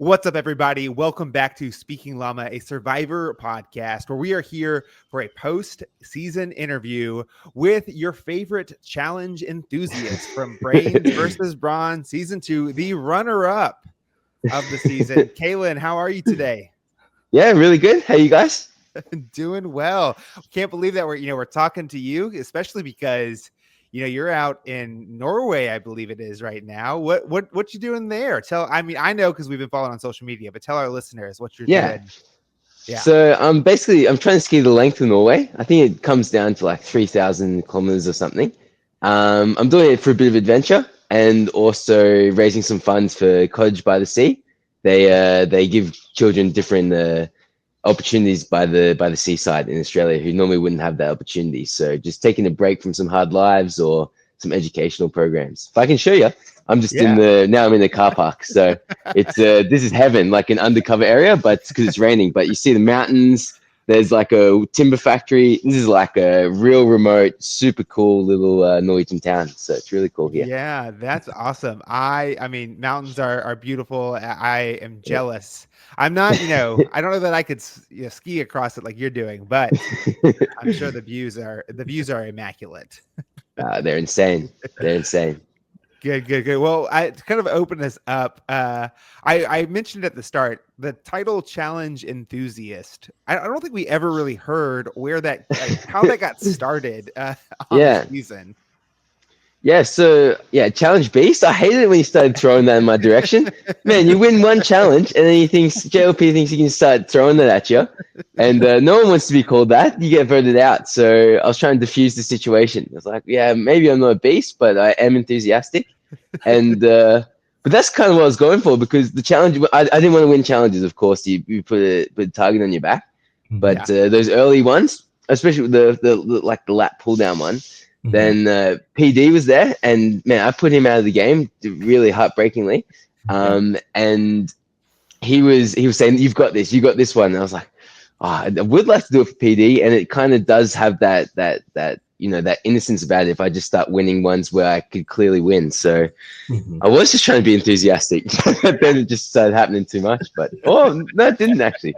What's up, everybody? Welcome back to Speaking Llama, a Survivor podcast, where we are here for a post-season interview with your favorite challenge enthusiasts from Brains versus Brawn Season 2, the runner-up of the season. Kaelan, how are you today? Yeah, really good. How you guys? Doing well. Can't believe that we're talking to you, especially because you're out in Norway, I believe it is right now. What you doing there? I know because we've been following on social media, but tell our listeners what you're doing. Yeah. So I'm trying to ski the length of Norway. I think it comes down to like 3,000 kilometers or something. I'm doing it for a bit of adventure and also raising some funds for Cottage by the Sea. They give children different opportunities by the seaside in Australia who normally wouldn't have that opportunity. So just taking a break from some hard lives or some educational programs. If I can show you, I'm in the car park. So it's this is heaven, like an undercover area, but because it's raining. But you see the mountains. There's like a timber factory. This is like a real remote, super cool little Norwegian town. So it's really cool here. Yeah, that's awesome. I mean, mountains are beautiful. I am jealous. I'm not, I don't know that I could ski across it like you're doing, but I'm sure the views are immaculate. They're insane. They're insane. Good. Well, to kind of open this up, I mentioned at the start the title challenge enthusiast. I don't think we ever really heard how that got started on the season. Yeah, so challenge beast. I hated it when you started throwing that in my direction. Man, you win one challenge and then JLP thinks he can start throwing that at you. And no one wants to be called that. You get voted out. So I was trying to diffuse the situation. I was like, yeah, maybe I'm not a beast, but I am enthusiastic. And but that's kind of what I was going for because the challenge, I didn't want to win challenges, of course. You put a target on your back. But those early ones, especially the lap pull down one, then PD was there, and man, I put him out of the game really heartbreakingly. And he was saying, "You've got this. You got this one." And I was like, I would like to do it for PD, and it kind of does have that innocence about it. If I just start winning ones where I could clearly win, so I was just trying to be enthusiastic. Then it just started happening too much. But no, it didn't actually.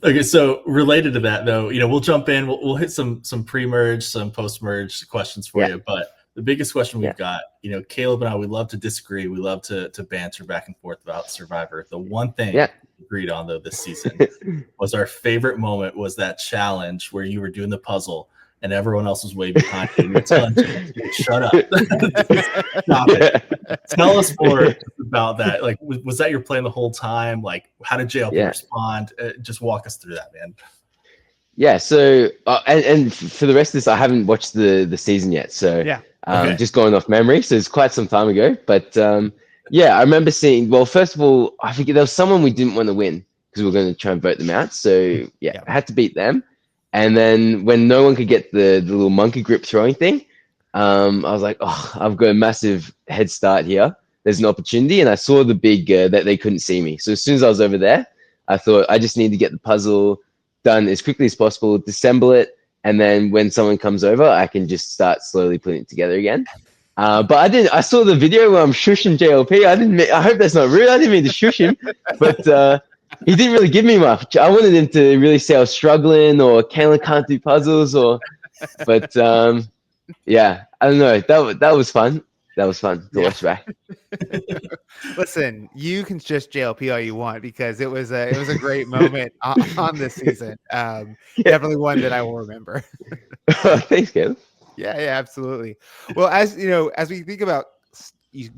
Okay, so related to that though, we'll jump in. We'll hit some pre-merge, some post-merge questions for you. But the biggest question we've got, Caleb and I, we love to disagree. We love to banter back and forth about Survivor. The one thing we agreed on though this season was our favorite moment was that challenge where you were doing the puzzle and everyone else was way behind you. You're telling you, shut up. Stop it. Tell us more about that. Like, was that your plan the whole time? Like, how did JLP respond? Just walk us through that, man. Yeah. So, and for the rest of this, I haven't watched the season yet. So, just going off memory. So it's quite some time ago. But I remember seeing. Well, first of all, I forget there was someone we didn't want to win because we were going to try and vote them out. So I had to beat them. And then when no one could get the little monkey grip throwing thing, I was like, I've got a massive head start here. There's an opportunity. And I saw the big that they couldn't see me. So as soon as I was over there, I thought I just need to get the puzzle done as quickly as possible, disassemble it. And then when someone comes over, I can just start slowly putting it together again. But I saw the video where I'm shushing JLP. I hope that's not rude. I didn't mean to shush him, but he didn't really give me much. I wanted him to really say I was struggling or Kaelan can't do puzzles but I don't know. That was fun. That was fun to watch back. Listen, you can just JLP all you want because it was a great moment on this season. Definitely one that I will remember. Thanks, Caleb. Yeah, absolutely. Well, as we think about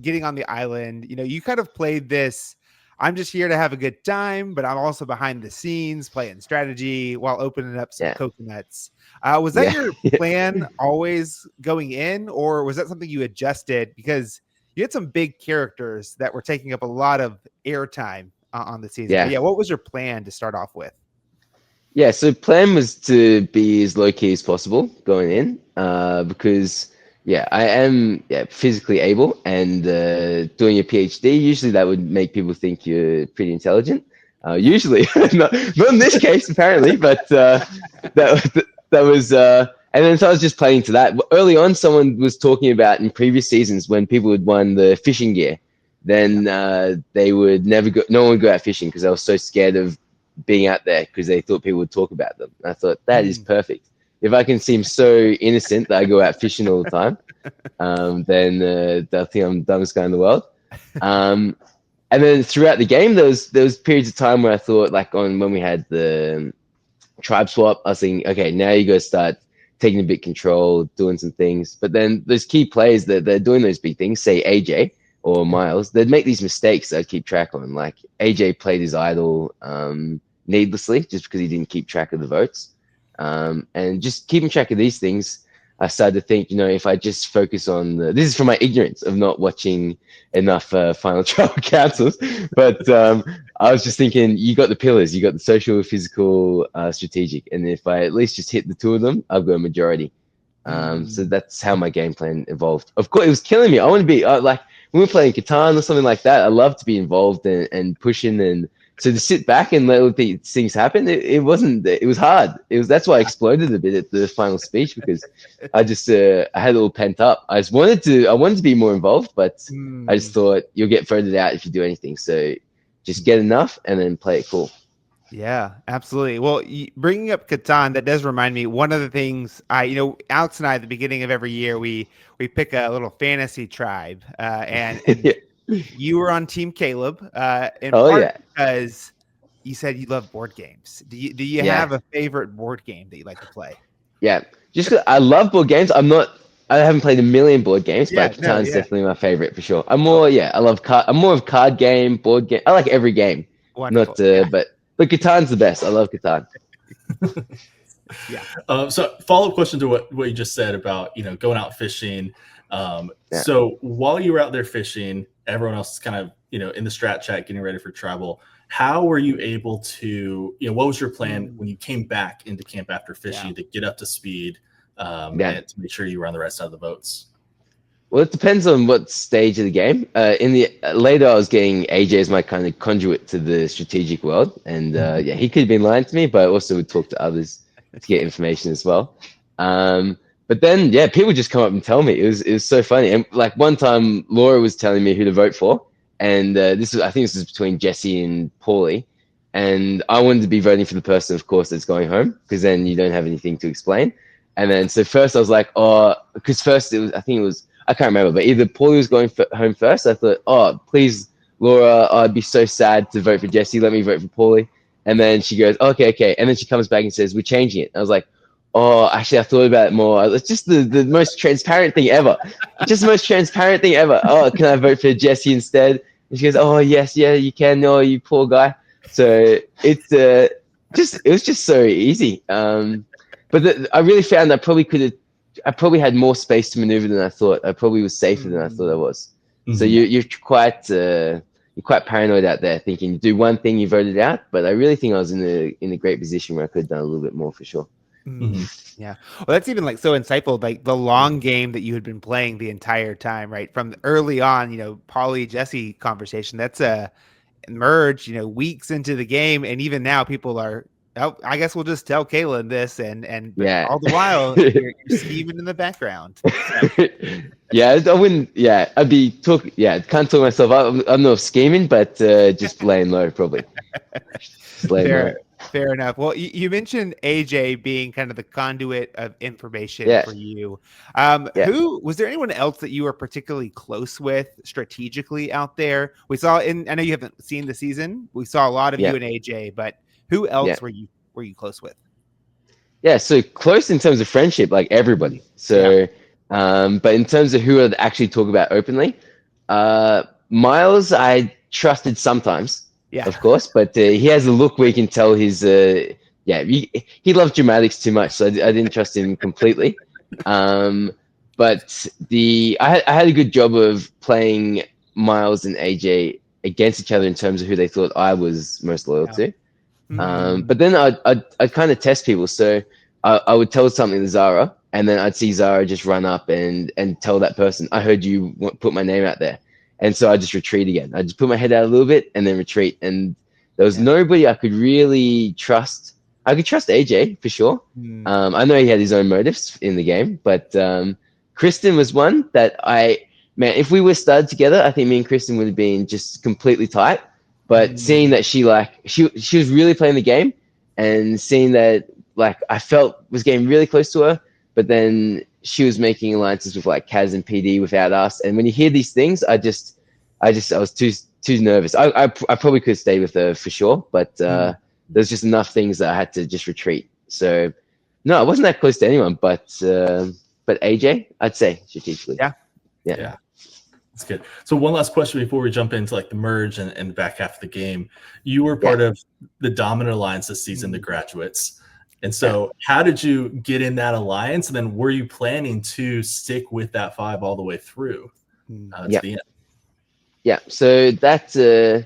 getting on the island, you kind of played this. I'm just here to have a good time, but I'm also behind the scenes playing strategy while opening up some coconuts. Was that your plan always going in, or was that something you adjusted because you had some big characters that were taking up a lot of airtime on the season? But what was your plan to start off with? Yeah, so plan was to be as low key as possible going in because I am physically able and doing a PhD. Usually that would make people think you're pretty intelligent. Usually, not in this case apparently, but that was. And then so I was just playing to that. Early on, someone was talking about in previous seasons when people had won the fishing gear. then they would never go. No one would go out fishing because they were so scared of being out there because they thought people would talk about them. And I thought that is perfect. If I can seem so innocent that I go out fishing all the time, then they'll think I'm the dumbest guy in the world. And then throughout the game, there was periods of time where I thought, like when we had the tribe swap, I was thinking, okay, now you got to start taking a bit control, doing some things. But then those key players that they're doing those big things, say AJ or Miles, they'd make these mistakes that I'd keep track on. Like AJ played his idol needlessly just because he didn't keep track of the votes. And just keeping track of these things, I started to think, if I just focus on this is from my ignorance of not watching enough Final Trial Councils, but I was just thinking, you got the pillars, you got the social, physical, strategic, and if I at least just hit the two of them, I've got a majority. So that's how my game plan evolved. Of course, it was killing me. I want to be like when we're playing Catan or something like that. I love to be involved and pushing, and so to sit back and let these things happen, it wasn't. It was hard. That's why I exploded a bit at the final speech because I just I had it all pent up. I wanted to be more involved, but I just thought you'll get voted out if you do anything. So just get enough and then play it cool. Yeah, absolutely. Well, bringing up Catan, that does remind me. One of the things Alex and I at the beginning of every year we pick a little fantasy tribe, and Yeah. you were on Team Caleb, in part because you said you love board games. Do you have a favorite board game that you like to play? Yeah, just 'cause I love board games. I haven't played a million board games, but Catan's definitely my favorite for sure. I'm more of card game, board game. I like every game. Wonderful. But Catan's the best. I love Catan. Yeah. So follow-up question to what you just said about going out fishing. So while you were out there fishing, everyone else is kind of in the strat chat getting ready for travel. How were you able to what was your plan when you came back into camp after fishing to get up to speed and to make sure you were on the right side of the boats? Well, it depends on what stage of the game. Later, I was getting AJ as my kind of conduit to the strategic world, and he could have been lying to me, but I also would talk to others to get information as well. But then, people just come up and tell me. It was so funny. And like one time, Laura was telling me who to vote for, and I think this was between Jesse and Paulie, and I wanted to be voting for the person, of course, that's going home, because then you don't have anything to explain. And then so first I was like, because first I can't remember, but either Paulie was going home first. I thought, please, Laura, I'd be so sad to vote for Jesse. Let me vote for Paulie. And then she goes, okay. And then she comes back and says, we're changing it. I was like, actually, I thought about it more. It's just the most transparent thing ever. Just the most transparent thing ever. Can I vote for Jesse instead? And she goes, yes, yeah, you can. Oh, you poor guy. So it was just so easy. But I really found I probably had more space to maneuver than I thought. I probably was safer than I thought I was. So you're quite paranoid out there, thinking you do one thing, you voted out. But I really think I was in a great position where I could have done a little bit more for sure. Yeah. Well, that's even like so insightful, like the long game that you had been playing the entire time, right? From early on, Paulie Jesse conversation, that's a merge, weeks into the game. And even now people are, I guess we'll just tell Kaelan this and all the while you're scheming in the background. So. I wouldn't, I'd be talking, can't talk myself up. I'm not scheming, but just laying low probably. Fair enough. Well, you mentioned AJ being kind of the conduit of information for you. Who was there anyone else that you were particularly close with strategically out there? We saw I know you haven't seen the season. We saw a lot of you and AJ, but who else were you close with? Yeah, so close in terms of friendship, like everybody. So, but in terms of who I'd actually talk about openly, Miles, I trusted sometimes. Yeah, of course, but he has a look where you can tell he's he loves dramatics too much, so I didn't trust him completely. But I had a good job of playing Miles and AJ against each other in terms of who they thought I was most loyal to. But then I'd kind of test people, so I would tell something to Zara, and then I'd see Zara just run up and tell that person, I heard you put my name out there. And so I just retreat again. I just put my head out a little bit and then retreat. And there was nobody I could really trust. I could trust AJ for sure. I know he had his own motives in the game, but Kristen was one that man, if we were started together, I think me and Kristen would have been just completely tight. But seeing that she was really playing the game, and seeing that like I felt was getting really close to her, but then she was making alliances with like Kaz and PD without us. And when you hear these things, I was too nervous. I probably could stay with her for sure, but there's just enough things that I had to just retreat. So no, I wasn't that close to anyone, but AJ, I'd say strategically. Yeah. That's good. So one last question before we jump into like the merge and the back half of the game. You were part of the Dominant Alliance this season, the Graduates. And so how did you get in that alliance? And then were you planning to stick with that 5 all the way through to the end? Yeah. So that's I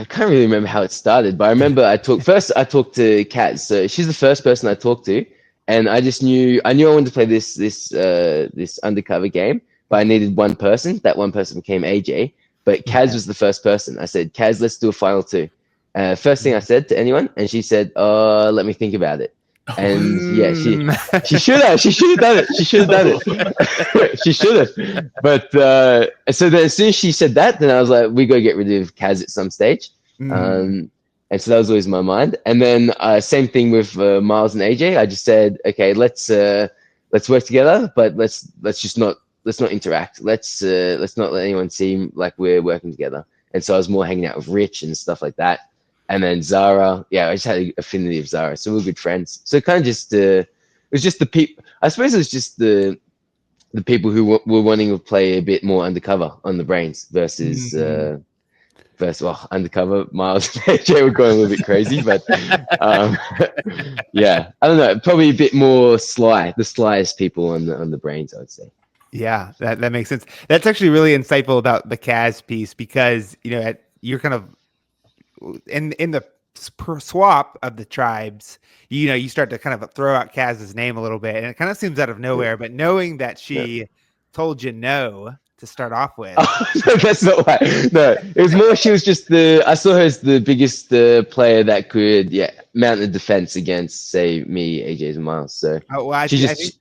can't really remember how it started, but I remember I talked to Kaz. So she's the first person I talked to, and I knew I wanted to play this undercover game. But I needed one person. That one person became AJ. But Kaz was the first person. I said, Kaz, let's do a final 2. First thing I said to anyone, and she said, let me think about it. And she should have done it. She should have done it. She should have. But so then as soon as she said that, then I was like, we got to get rid of Kaz at some stage. And so that was always in my mind. And then same thing with Miles and AJ. I just said, okay, let's work together, but let's not interact. Let's not let anyone seem like we're working together. And so I was more hanging out with Rich and stuff like that. And then Zara, I just had an affinity of Zara, so we were good friends. So it kind of just it was just the people. I suppose it was just the people who were wanting to play a bit more undercover on the brains versus undercover. Miles and AJ were going a little bit crazy, but yeah, I don't know. Probably a bit more sly, the slyest people on the brains, I would say. Yeah, that makes sense. That's actually really insightful about the Kaz piece, because you're kind of in the swap of the tribes. You start to kind of throw out Kaz's name a little bit, and it kind of seems out of nowhere. But knowing that she told you no to start off with, no, that's not why. No, it was more she was just I saw her as the biggest player that could mount a defense against, say, me, AJ, and Miles. So I think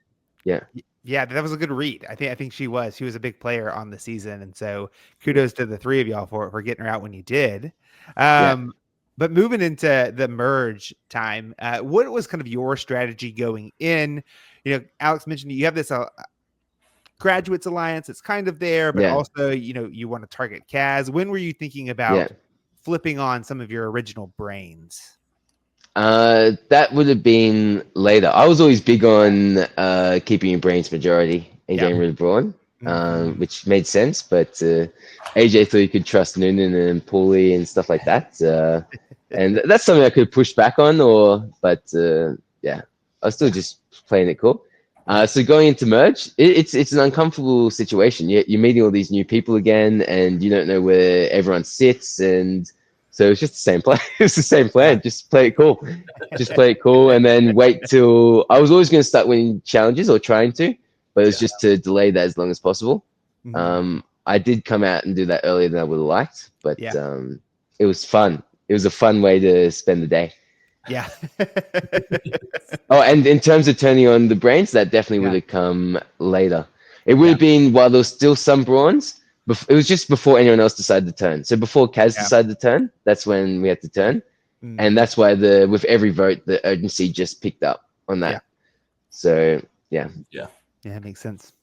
that was a good read. I think she was a big player on the season, and so kudos to the 3 of y'all for getting her out when you did. But moving into the merge time, what was kind of your strategy going in? Alex mentioned you have this Graduates Alliance. It's kind of there, but also you want to target Kaz. When were you thinking about flipping on some of your original brains? That would have been later. I was always big on keeping your brains majority and getting rid of Brawn, which made sense. But AJ thought you could trust Noonan and Paulie and stuff like that, and that's something I could push back on. But I was still just playing it cool. So going into merge, it's an uncomfortable situation. You're meeting all these new people again, and you don't know where everyone sits, and so it's just the same plan. It's the same plan. Just play it cool. Just play it cool, and then wait till I was always going to start winning challenges, or trying to, but it was just to delay that as long as possible. I did come out and do that earlier than I would have liked, but it was fun. It was a fun way to spend the day. Yeah. Oh, and in terms of turning on the brains, that definitely would have come later. It would have been while there was still some brawns. It was just before anyone else decided to turn. So before Kaz decided to turn, that's when we had to turn. And that's why with every vote, the urgency just picked up on that. So, yeah, it makes sense.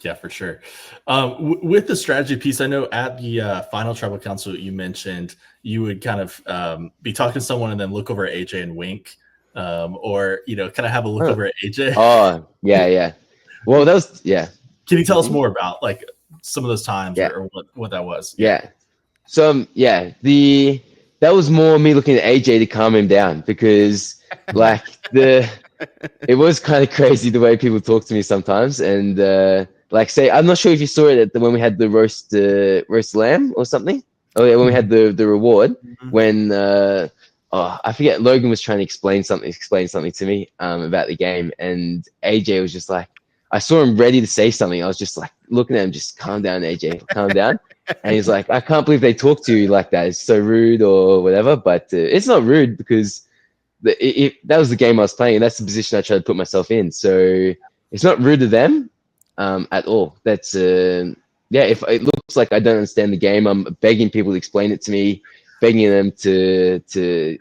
Yeah, for sure. With the strategy piece, I know at the final tribal council you mentioned, you would kind of be talking to someone and then look over at AJ and wink, or kind of have a look over at AJ. Oh, yeah. Well, that was Can you tell us more about like some of those times or what that was? Yeah. So that was more me looking at AJ to calm him down, because like it was kind of crazy the way people talk to me sometimes, and like say, I'm not sure if you saw it when we had the roast lamb or something. Oh yeah, when we had the reward, when I forget, Logan was trying to explain something to me about the game, and AJ was just like, I saw him ready to say something. I was just like looking at him, just calm down, AJ, calm down. And he's like, I can't believe they talk to you like that. It's so rude or whatever. But it's not rude, because that was the game I was playing, and that's the position I tried to put myself in. So it's not rude to them at all. That's yeah, if it looks like I don't understand the game, I'm begging people to explain it to me, begging them to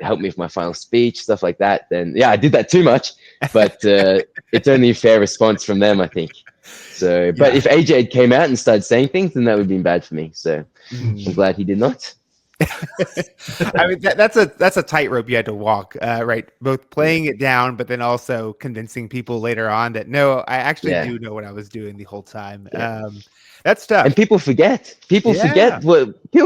help me with my final speech, stuff like that. Then yeah, I did that too much, but it's only a fair response from them, I think. So, but if AJ had came out and started saying things, then that would have been bad for me. So I'm glad he did not. I mean, that's a tightrope you had to walk, right? Both playing it down, but then also convincing people later on that no, I actually do know what I was doing the whole time. That's tough. And people forget. People Yeah.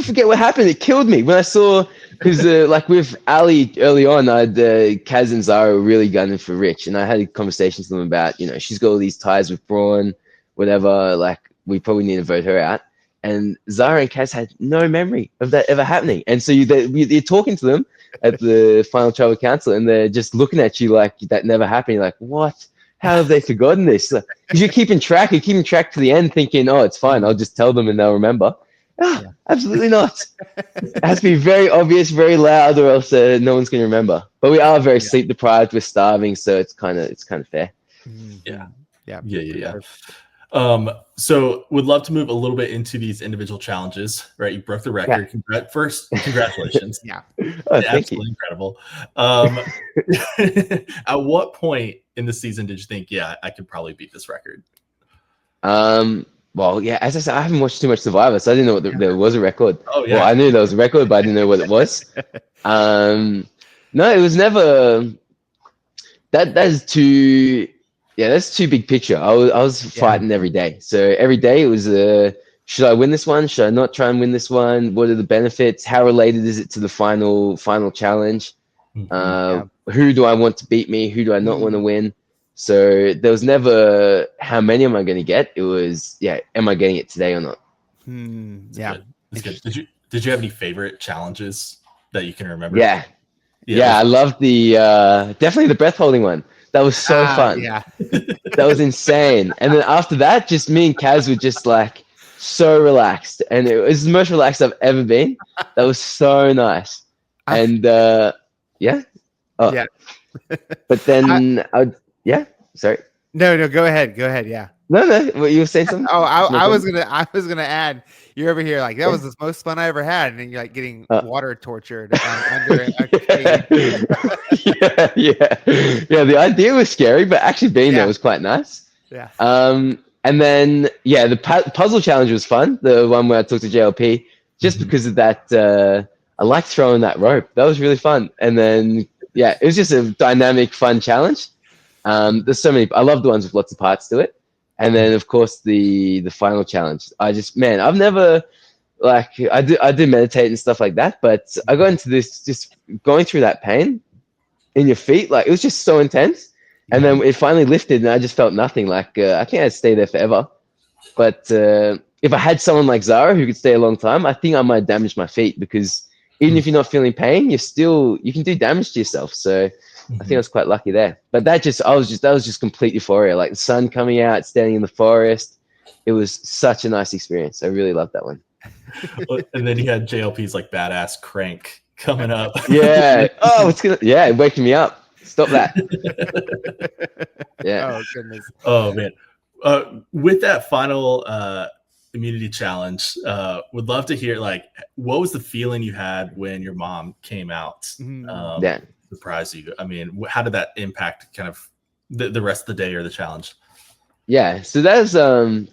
forget what happened. It killed me when I saw, because like with Ali early on, Kaz and Zara were really gunning for Rich, and I had conversations with them about, you know, she's got all these ties with Braun, whatever. Like we probably need to vote her out. And Zara and Kaz had no memory of that ever happening. And so you're talking to them at the final tribal council, and they're just looking at you like that never happened. You're like, what? How have they forgotten this? Because you're keeping track to the end, thinking, oh, it's fine. I'll just tell them and they'll remember. Absolutely not. It has to be very obvious, very loud, or else no one's going to remember. But we are very sleep deprived. We're starving, so it's kind of fair. Yeah. So would love to move a little bit into these individual challenges, right? You broke the record. First, congratulations. Absolutely incredible. At what point in the season did you think, I could probably beat this record? Well, yeah, as I said, I haven't watched too much Survivor, so I didn't know there was a record. Oh, yeah. Well, I knew there was a record, but I didn't know what it was. No, it was never. That is too. Yeah, that's too big picture. I was fighting every day. So every day it was, should I win this one? Should I not try and win this one? What are the benefits? How related is it to the final challenge? Who do I want to beat me? Who do I not want to win? So there was never how many am I going to get? It was, am I getting it today or not? That's good. Did you have any favorite challenges that you can remember? Yeah, I loved definitely the breath holding one. That was so fun. Yeah. That was insane. And then after that, just me and Kaz were just like so relaxed. And it was the most relaxed I've ever been. That was so nice. And yeah. But then sorry. No, go ahead. Yeah. No, what you were saying something? Oh, I was gonna add. You're over here like that was the most fun I ever had, and then you're like getting water tortured under a cage. Yeah. The idea was scary, but actually being there was quite nice. Yeah. And then the puzzle challenge was fun. The one where I talked to JLP, just because of that. I liked throwing that rope. That was really fun. And then it was just a dynamic, fun challenge. There's so many. I love the ones with lots of parts to it. And then, of course, the final challenge. I've never, I do meditate and stuff like that, but I got into this, just going through that pain in your feet. Like, it was just so intense. And then it finally lifted and I just felt nothing. Like, I think I'd stay there forever. But if I had someone like Zara who could stay a long time, I think I might damage my feet, because even if you're not feeling pain, you can do damage to yourself. So I think I was quite lucky there. But that was just complete euphoria. Like the sun coming out, standing in the forest. It was such a nice experience. I really loved that one. And then you had JLP's like badass crank coming up. Yeah. Oh, waking me up. Stop that. Oh goodness. Oh man. With that final immunity challenge, would love to hear what was the feeling you had when your mom came out? Surprise you? I mean, how did that impact kind of the rest of the day or the challenge? Yeah, so that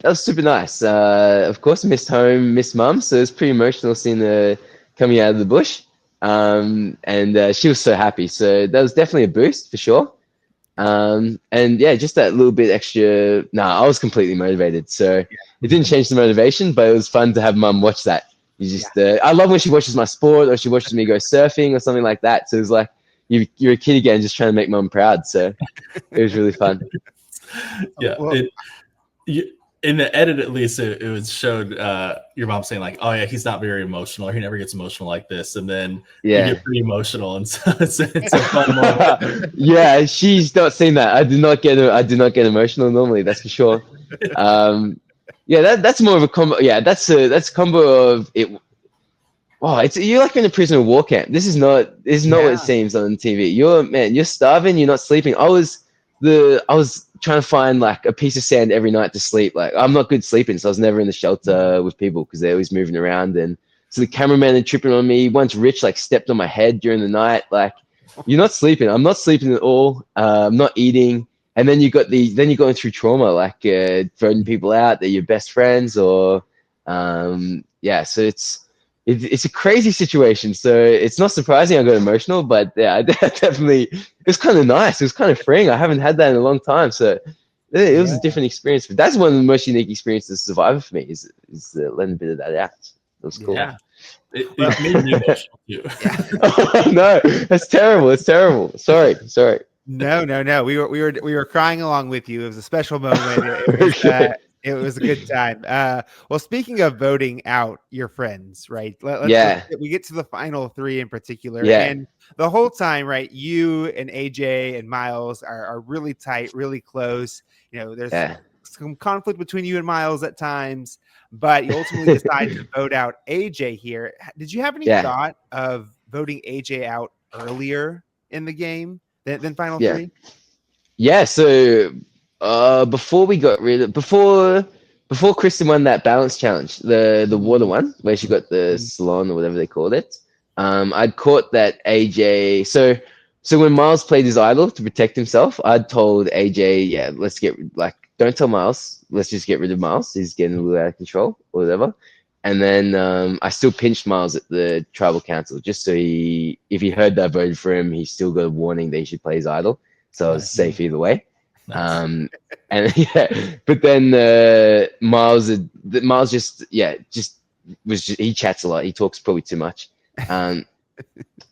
was super nice. Of course, missed home, missed mum, so it was pretty emotional seeing her coming out of the bush. And she was so happy. So that was definitely a boost for sure. And just that little bit extra. I was completely motivated, so it didn't change the motivation, but it was fun to have mum watch that. I love when she watches my sport, or she watches me go surfing or something like that. So it was like, you're a kid again, just trying to make mum proud. So it was really fun. Yeah. In the edit, at least, it was showed your mom saying like, "Oh yeah, he's not very emotional, or he never gets emotional like this," and then you get pretty emotional, and so it's a fun moment. Yeah, she's not seen that. I do not get emotional normally. That's for sure. That's more of a combo. Yeah, that's a combo of it. Oh, you're like in a prisoner of war camp. This is not what it seems on TV. You're starving. You're not sleeping. I was I was trying to find like a piece of sand every night to sleep. Like I'm not good sleeping, so I was never in the shelter with people because they're always moving around. And so the cameraman had tripping on me. Once Rich like stepped on my head during the night. Like you're not sleeping. I'm not sleeping at all. I'm not eating. And then then you're going through trauma, like voting people out. They're your best friends, or yeah. So it's a crazy situation. So it's not surprising I got emotional, but yeah, I definitely, it was kind of nice. It was kind of freeing. I haven't had that in a long time. So it was a different experience. But that's one of the most unique experiences as a survivor for me is letting a bit of that out. It was cool. Yeah. It made me emotional too. Oh, no, that's terrible. It's terrible. Sorry. No. We were crying along with you. It was a special moment. It was a good time. Well, speaking of voting out your friends, right? We get to the final three in particular. Yeah. And the whole time, right, you and AJ and Miles are really tight, really close. There's some conflict between you and Miles at times, but you ultimately decide to vote out AJ here. Did you have any thought of voting AJ out earlier in the game than final three? Yeah. So before we got rid of before Kristen won that balance challenge, the water one where she got the salon or whatever they called it, I'd caught that AJ. So when Miles played his idol to protect himself, I'd told AJ, let's don't tell Miles, let's just get rid of Miles. He's getting a little out of control or whatever. And then I still pinched Miles at the tribal council just so if he heard that I voted for him, he still got a warning that he should play his idol. So I was safe either way. Nice. But then Miles he chats a lot. He talks probably too much. And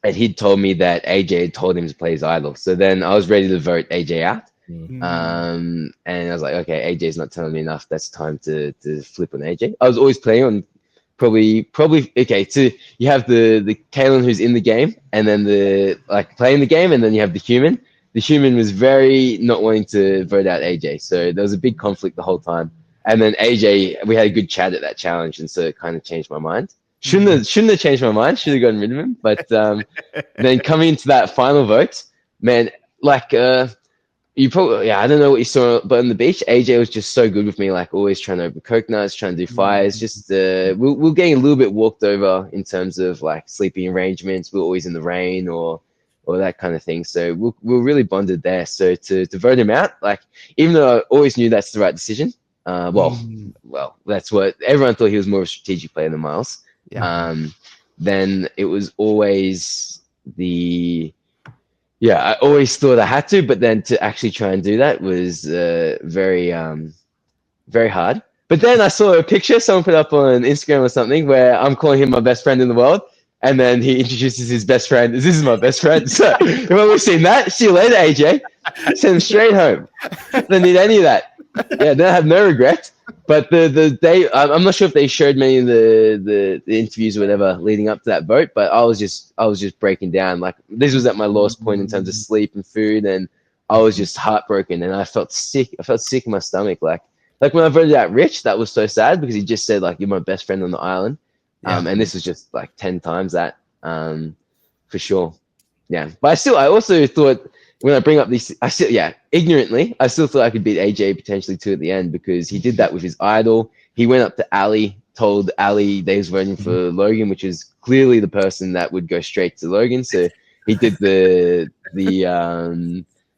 he'd told me that AJ had told him to play his idol. So then I was ready to vote AJ out. And I was like, okay, AJ's not telling me enough. That's time to flip on AJ. I was always playing on probably okay. So you have the Kaelan who's in the game, and then playing the game, and then you have the human. The human was very not wanting to vote out AJ, so there was a big conflict the whole time. And then AJ, we had a good chat at that challenge, and so it kind of changed my mind. Shouldn't have changed my mind. Should have gotten rid of him. But then coming into that final vote, man, you probably, I don't know what you saw, but on the beach, AJ was just so good with me, like always trying to open coconuts, trying to do fires. Just we're getting a little bit walked over in terms of like sleeping arrangements. We're always in the rain or that kind of thing. So we're really bonded there. So to vote him out, like even though I always knew that's the right decision, well, that's what everyone thought he was more of a strategic player than Miles. Then it was always I always thought I had to, but then to actually try and do that was very, very hard. But then I saw a picture someone put up on Instagram or something where I'm calling him my best friend in the world. And then he introduces his best friend. This is my best friend. So when we've seen that, see you later, AJ. Send him straight home. Don't need any of that. Yeah, don't have no regret. But the day, I'm not sure if they showed many of the interviews or whatever leading up to that vote, but I was just breaking down. Like this was at my lowest point in terms of sleep and food, and I was just heartbroken, and I felt sick. I felt sick in my stomach. Like when I voted out Rich, that was so sad because he just said like you're my best friend on the island. And this was just like 10 times that, for sure. Yeah. But I also thought when I bring up these, ignorantly, I still thought I could beat AJ potentially too at the end because he did that with his idol. He went up to Ali, told Ali they was voting for Logan, which is clearly the person that would go straight to Logan. So he did the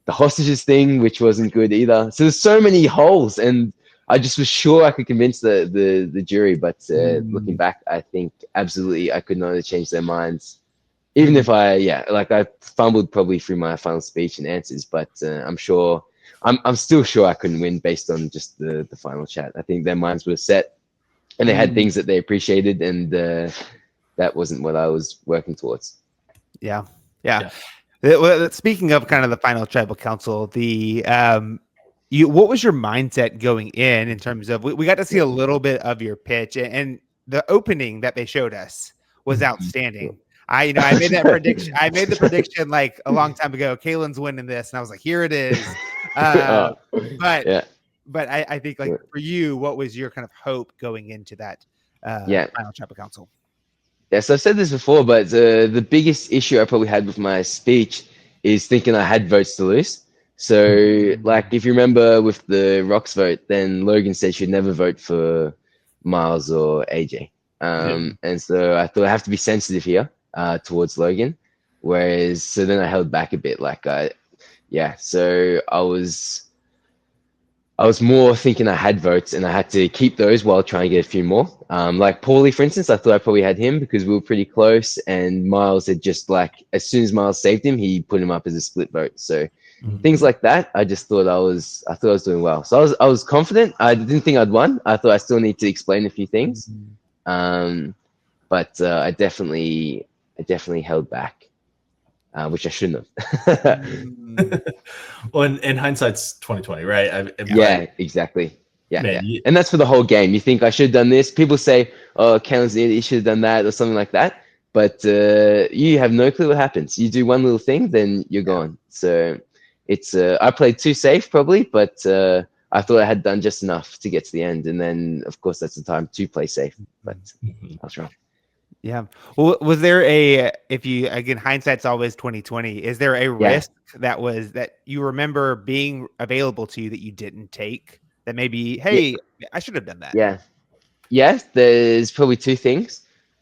hostages thing, which wasn't good either. So there's so many holes, and I just was sure I could convince the jury, but looking back, I think absolutely I could not have changed their minds. Even if I fumbled probably through my final speech and answers, but I'm still sure I couldn't win based on just the final chat. I think their minds were set, and they had things that they appreciated, and that wasn't what I was working towards. Yeah. Speaking of kind of the final tribal council, what was your mindset going in terms of we got to see a little bit of your pitch, and the opening that they showed us was outstanding. I made that prediction. I made the prediction like a long time ago. Kaelan's winning this, and I was like, here it is. But I think like for you, what was your kind of hope going into that final tribal council? Yes, I've said this before, but the biggest issue I probably had with my speech is thinking I had votes to lose. So, like, if you remember with the Rocks vote, then Logan said she'd never vote for Miles or AJ. And so I thought I have to be sensitive here towards Logan. Whereas, so then I held back a bit. So I was more thinking I had votes and I had to keep those while trying to get a few more. Like Paulie, for instance, I thought I probably had him because we were pretty close. And Miles had just as soon as Miles saved him, he put him up as a split vote. So things like that, I just thought I was doing well. So I was confident. I didn't think I'd won. I thought I still need to explain a few things. But I definitely held back, which I shouldn't have. Well, in hindsight's 2020, right? Yeah, exactly. Yeah, Man, yeah. And that's for the whole game. You think I should have done this. People say, "Oh, Kaelan's an idiot. You should have done that," or something like that. But you have no clue what happens. You do one little thing, then you're gone. So it's I played too safe probably, but I thought I had done just enough to get to the end. And then, of course, that's the time to play safe. But I was wrong. Yeah. Well, was there again, hindsight's always 2020. Is there a risk that you remember being available to you that you didn't take? That maybe, hey, I should have done that. Yeah. Yes, there's probably two things.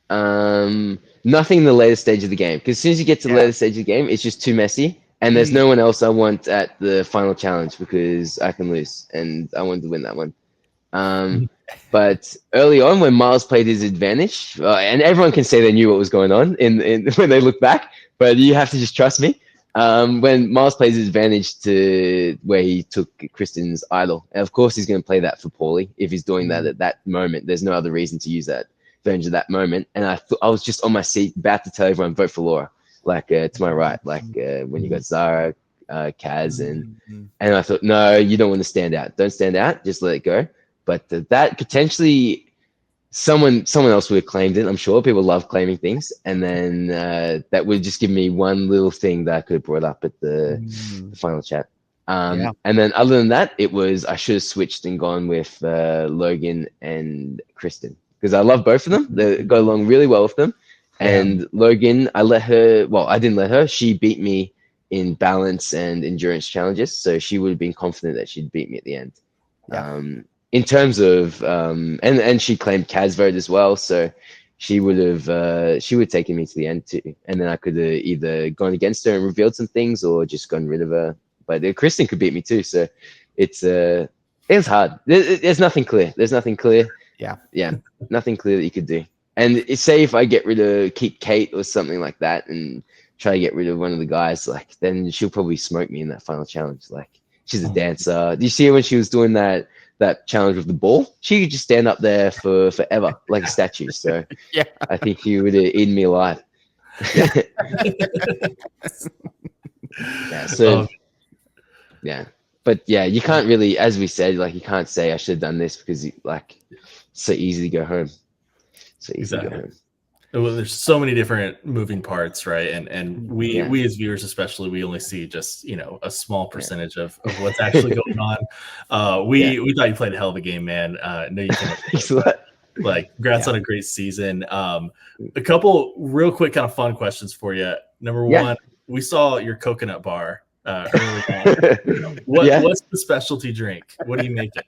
Nothing in the later stage of the game. Because as soon as you get to the later stage of the game, it's just too messy. And there's no one else I want at the final challenge because I can lose. And I wanted to win that one. But early on, when Miles played his advantage, and everyone can say they knew what was going on in when they look back, but you have to just trust me. When Miles plays his advantage to where he took Kristen's idol, and of course he's going to play that for Paulie if he's doing that at that moment. There's no other reason to use that advantage at that moment. And I was just on my seat, about to tell everyone vote for Laura, to my right, when you got Zara, Kaz, and I thought, no, you don't want to stand out. Don't stand out. Just let it go. But that potentially someone else would have claimed it. I'm sure people love claiming things, and then that would just give me one little thing that I could have brought up at the final chat. And then other than that, it was I should have switched and gone with Logan and Kristen because I love both of them. They go along really well with them. And Logan, I didn't let her. She beat me in balance and endurance challenges, so she would have been confident that she'd beat me at the end. In terms of and she claimed Kaz vote as well, so she would have taken me to the end too, and then I could have either gone against her and revealed some things or just gone rid of her. But Kristen could beat me too, so it's hard. There's nothing clear. Nothing clear that you could do. And say if I keep Kate or something like that and try to get rid of one of the guys, then she'll probably smoke me in that final challenge. She's a dancer. Do you see her when she was doing that challenge with the ball? She could just stand up there for forever like a statue. So I think she would have eaten me alive. But you can't really, as we said, you can't say I should have done this because it's so easy to go home. Well, there's so many different moving parts, right? And we as viewers, especially, we only see just a small percentage of what's actually going on. We thought you played a hell of a game, man. No, you can. Congrats on a great season. A couple real quick kind of fun questions for you. Number one, we saw your coconut bar early on. What's the specialty drink? What do you make it?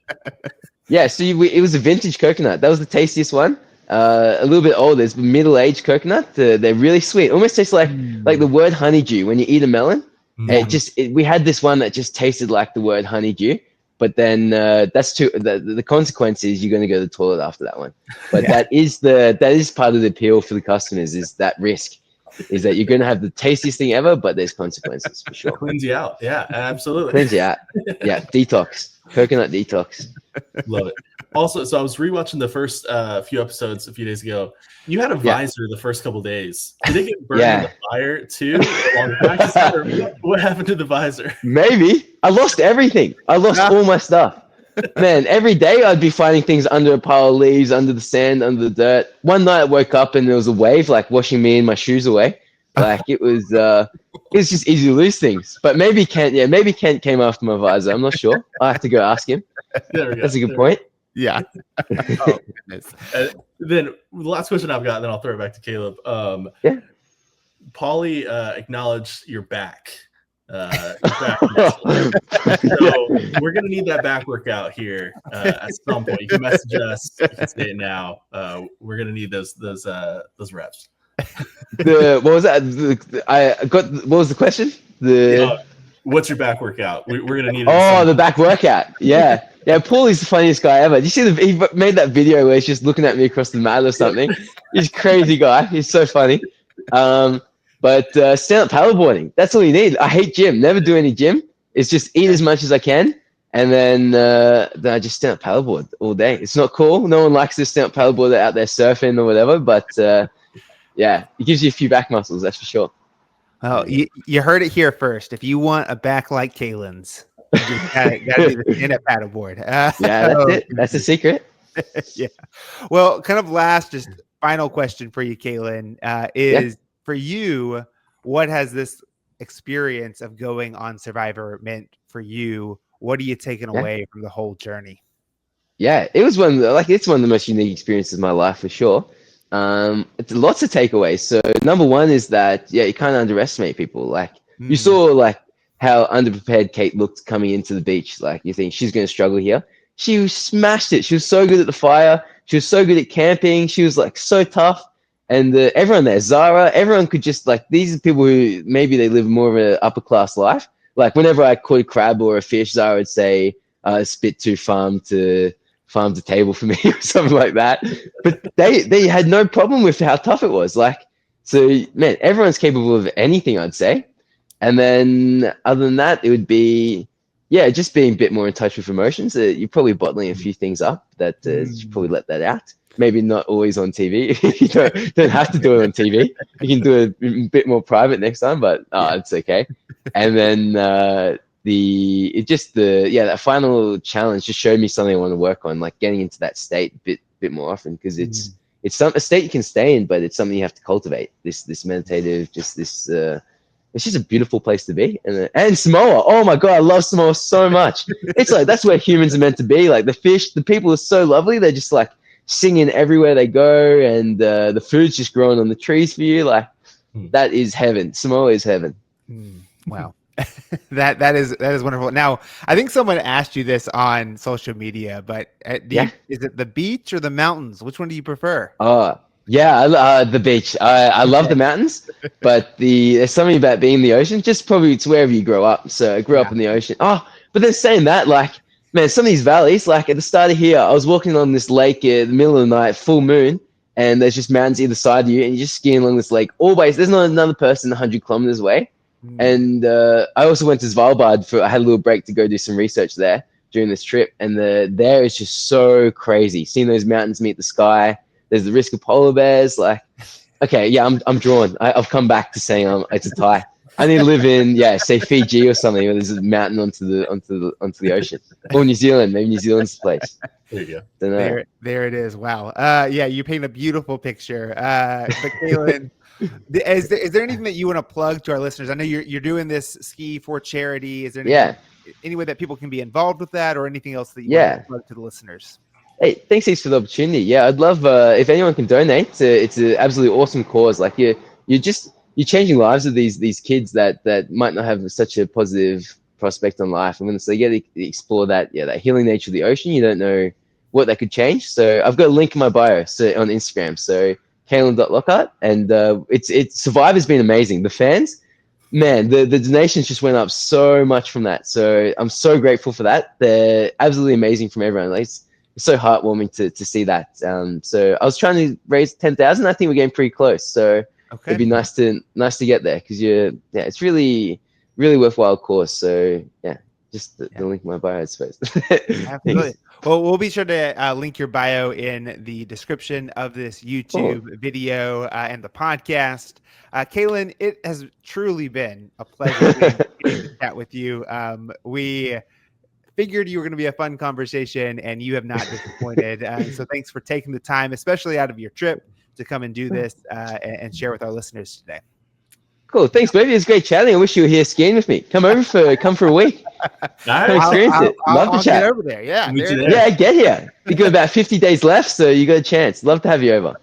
So it was a vintage coconut. That was the tastiest one. A little bit older. It's middle-aged coconut. They're really sweet. Almost tastes like the word honeydew when you eat a melon. We had this one that just tasted like the word honeydew. But then that's too. The consequence is you're going to go to the toilet after that one. But that is part of the appeal for the customers is that risk. Is that you're going to have the tastiest thing ever, but there's consequences for sure. Cleans you out. Yeah, absolutely. Cleans you out. Yeah, detox. Coconut detox. Love it. Also, so I was rewatching the first few episodes a few days ago. You had a visor the first couple days. Did it get burned in the fire too? What happened to the visor? Maybe. I lost everything. I lost all my stuff. Man, every day I'd be finding things under a pile of leaves, under the sand, under the dirt. One night I woke up and there was a wave washing me and my shoes away. It was just easy to lose things. But maybe Kent came after my visor. I'm not sure. I have to go ask him. That's a good point. Yeah. Oh, goodness. Then the last question I've got, and then I'll throw it back to Caleb. Paulie acknowledged your back back muscle. So we're gonna need that back workout here at some point. You can message us. You can say it now. We're gonna need those reps. What was that? What was the question? What's your back workout? We're gonna need it. The back workout. Yeah. Yeah, Paul is the funniest guy ever. Did you see he made that video where he's just looking at me across the mat or something? He's a crazy guy. He's so funny. But stand-up paddleboarding, that's all you need. I hate gym. Never do any gym. It's just eat as much as I can, and then I just stand-up paddleboard all day. It's not cool. No one likes this stand-up paddleboarder out there surfing or whatever, but yeah, it gives you a few back muscles, that's for sure. Well, you heard it here first. If you want a back like Kaelan's, you gotta be the stand-up paddleboard. Yeah, that's it. That's the secret. Yeah. Well, kind of last, just final question for you, Kaelan, is for you, what has this experience of going on Survivor meant for you? What are you taking away from the whole journey? Yeah, it was it's one of the most unique experiences of my life for sure. It's lots of takeaways. So number one is that you can't underestimate people. Like you saw how underprepared Kate looked coming into the beach. Like you think she's going to struggle here. She smashed it. She was so good at the fire. She was so good at camping. She was so tough. And everyone there, Zara, everyone could just these are people who maybe they live more of an upper class life. Like whenever I caught a crab or a fish, Zara would say, it's a bit too farm to table for me or something like that. But they had no problem with how tough it was. So man, everyone's capable of anything, I'd say. And then other than that, it would be, just being a bit more in touch with emotions. You're probably bottling a few things up that you should probably let that out. Maybe not always on TV. You don't have to do it on TV. You can do it a bit more private next time, but it's okay. And then that final challenge just showed me something I want to work on, like getting into that state a bit more often, because it's a state you can stay in, but it's something you have to cultivate. This meditative, just this. It's just a beautiful place to be. And Samoa, oh my God, I love Samoa so much. It's that's where humans are meant to be. Like the fish, the people are so lovely. They're just singing everywhere they go, and the food's just growing on the trees for you. That is heaven. Samoa is heaven. Wow. that is wonderful. Now, I think someone asked you this on social media, but is it the beach or the mountains? Which one do you prefer? The beach. I love the mountains, but there's something about being in the ocean. Just probably it's wherever you grow up. So I grew up in the ocean. But then saying that, man, some of these valleys, at the start of here, I was walking on this lake in the middle of the night, full moon, and there's just mountains either side of you, and you're just skiing along this lake. Always, there's not another person 100 kilometers away. And I also went to Svalbard I had a little break to go do some research there during this trip, and there is just so crazy. Seeing those mountains meet the sky. There's the risk of polar bears. I'm drawn. I've come back to saying it's a tie. I need to live in, say Fiji or something where there's a mountain onto the ocean, or New Zealand. Maybe New Zealand's the place. There you go. There it is. Wow. You paint a beautiful picture. But Kaelan, is there anything that you want to plug to our listeners? I know you're doing this ski for charity. Is there any way that people can be involved with that, or anything else that you want to plug to the listeners? Hey, thanks heaps for the opportunity. Yeah, I'd love if anyone can donate. It's an absolutely awesome cause. You're changing lives of these kids that might not have such a positive prospect on life. And so you get to explore that healing nature of the ocean. You don't know what that could change. So I've got a link in my bio on Instagram. So Kaelan.Lockhart, and Survivor's been amazing. The fans, man, the donations just went up so much from that. So I'm so grateful for that. They're absolutely amazing from everyone. It's so heartwarming to see that. So I was trying to raise 10,000. I think we're getting pretty close. So it'd be nice to get there, because it's really, really worthwhile cause. So just the link in my bio, I suppose. Absolutely. Well, we'll be sure to link your bio in the description of this YouTube video and the podcast. Kaelan, it has truly been a pleasure getting to chat with you. We figured you were going to be a fun conversation, and you have not disappointed. So thanks for taking the time, especially out of your trip, to come and do this and share with our listeners today. Cool. Thanks, baby. It was great chatting. I wish you were here skiing with me. Come for a week. right. Come experience it. Love to I'll chat. get over there. Yeah, Meet you there it there. Yeah, get here. You got about 50 days left, so you got a chance. Love to have you over.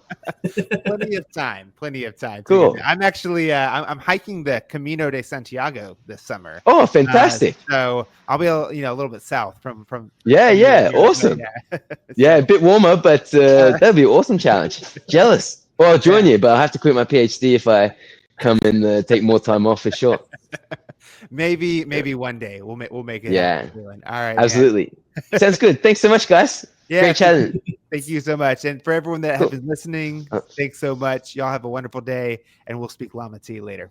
is. Plenty of time. Plenty of time. to Cool. get there. I'm actually I'm hiking the Camino de Santiago this summer. Oh, fantastic. So I'll be a little bit south from Yeah, you yeah, here, awesome. yeah. Yeah, a So, bit warmer, but that'll be an awesome challenge. Jealous. Well, I'll join you, but I'll have to quit my PhD if I come and take more time off for sure. maybe one day we'll make it Yeah. happen. Dylan. All right, man. Absolutely. Sounds good. Thanks so much, guys. Yeah, Great chatting. Thank you so much. And for everyone that Cool. has been listening, thanks so much. Y'all have a wonderful day, and we'll speak Llama to you later.